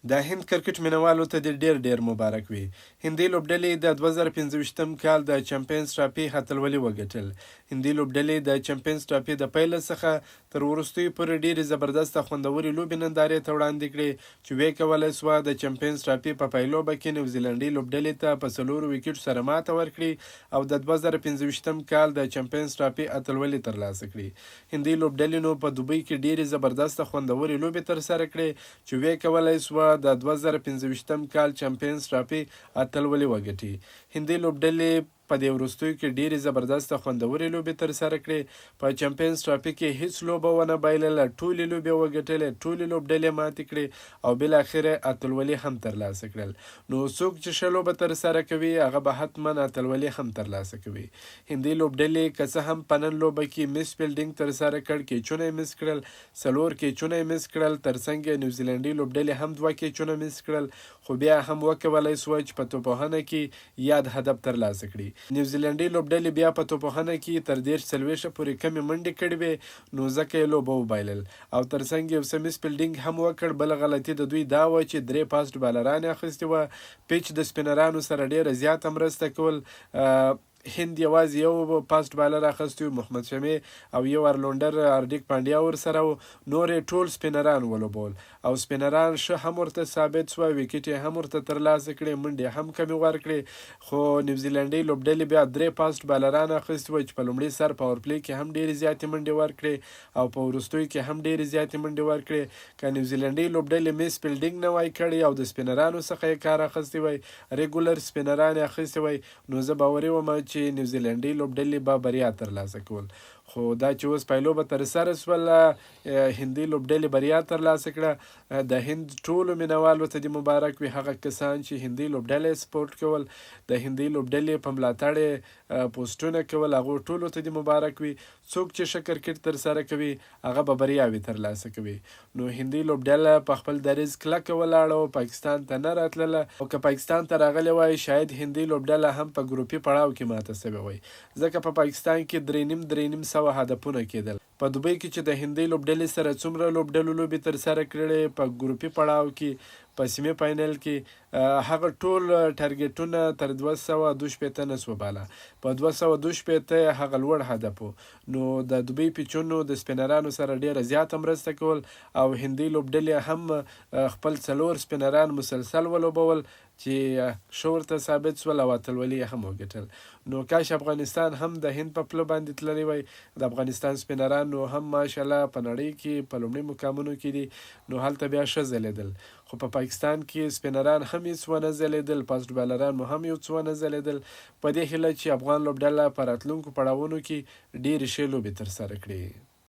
د هند کرکټ مینوالو ته دې ډېر ډېر مبارک وي. هندي لوبډلې د 2015 کال د چمپیونز ټرافي اتلولي وګټل. هندي لوبډلې د چمپیونز ټرافي د پیل څخه تر وروستیو پورې ډېرې زبردسته خوندورې لوبې نندارې ته وړاندې کړې چې ویې کولی سوه د چمپیونز ټرافي په پیلوبه کې نیوزیلنډي لوبډلې ته په 4 ویکټو سره ماته ورکړي او د 2015 کال د چمپیونز ټرافي اتلولي ترلاسه کړي. هندي لوبډلې نو په دوبۍ کې ډېرې زبردسته خوندورې لوبې ترسره کړې چې ویې کولی سوه د 2015 کال چمپیونز ټرافي اتلولي وګټي. هندي لوبډلې په دې وروستیو کې ډېرې زبردسته خوندورې لوبې ترسره کړې. په چمپیونز ټرافي کې هیڅ لوبه ونه بایلله، ټولې لوبې وګټلې، ټولې لوبډلې ماتې کړې او بالاخره اتلولي هم ترلاسه کړل. نو څوک چې ښه لوبه ترسره کوي هغه به حتما اتلولي هم ترلاسه کوي. هندي لوبډلې که څه هم په نن لوبه کې مس فیلډینګ ترسره کړ، کیچونه یې مس کړل، 4 کیچونه یې مس کړل، ترڅنګ یې نیوزیلنډي لوبډلې هم 2 کیچونه مس کړل، خو بیا هم وکولی سوه چې په توپوهنه کې یاد هدف ترلاسه کړي. نیوزیلنډي لوبډلې بیا په توپوهنه کې تر 30-40 پورې کمې منډې کړې وې، نو ځکه یې لوبه وبایلل او ترڅنګ یو څه مس فیلډینګ هم وکړ. بله غلطي د دوی دا وه چې 3 فاسټ بالران یې اخیستې وه. پیچ د سپینرانو سره ډېره زیاته مرسته کول. هند یوازې یو فاسټ بالر اخیستی و، محمد شمی، او یو ارلونډر هاردیک پانډیا ورسره و. نور یې ټول سپینران ولوبول او سپینران ښه هم ورته ثابت سوه، ویکټ یې هم ورته ترلاسه کړې، منډې هم کمې ورکړې. خو نیوزیلنډي لوبډلې بیا 3 فاسټ بالران اخیستي وه چې په لومړي سر پاور پلی کې هم ډېرې زیاتې منډې ورکړې او په وروستیو کې هم ډېرې زیاتې منډې ورکړې. که نیوزیلنډي لوبډلې مس فیلډینګ نه وای کړی او د سپینرانو څخه یې کار اخیستی وای، ریګولر سپینران یې اخیستی وای، نو زه باوري وم چې نیوزیلنډي لوبډلې به بریا ترلاسه کول. خو دا چې اوس پایلوبه ترسره سوله، هندي لوبډلې بریا ترلاسه کړه. د هند ټولو مینوالو ته دې مبارک وي، هغه کسان چې هندي لوبډلې سپورټ کول، د هندي لوبډلې په ملاتړ پوسټونه کول، هغو ټولو ته دې مبارک وي. څوک چې ښه کرکټ ترسره کوي هغه به بریاوې ترلاسه کوي. نو هندي لوبډله په خپل دریځ کلکه ولاړه او پاکستان ته نه راتلله، او که پاکستان ته راغلی وای شاید هندي لوبډله هم په ګروپي پړاو کې ماته سوې وای، ځکه په پاکستان کې 3.5 هدفونه کېدل. په دوبۍ کې چې د هندي لوبډلې سره څومره لوبډلو لوبې ترسره کړې په ګروپي پړاو کې، په سیمې فائنل کې، هغه ټول ټارګېټونه تر 262 نه سوه باله. په 262 هغه لوړ هدف و. نو د دوبۍ پیچونو د سپینرانو سره ډېره زیاته مرسته کول او هندي لوبډلې هم خپل 4 سپینران مسلسل ولوبول چې ښه ورته ثابت سول او اتلولي یې هم وګټل. نو کاش افغانستان هم د هند په پله باندې تللی وای. د افغانستان سپینران نو هم ماشاءالله په نړۍ کې په لومړي مقامونو کې دي، نو هلته بیا ښه ځلېدل. خو په پاکستان کې سپینران هم هېڅ ونه ځلېدل، فاسټ بالران مو هم یو څه ونه ځلېدل. په دې هیله چې افغان لوبډله په راتلونکو پړاوونو کې ډېرې ښې لوبې ترسره کړي.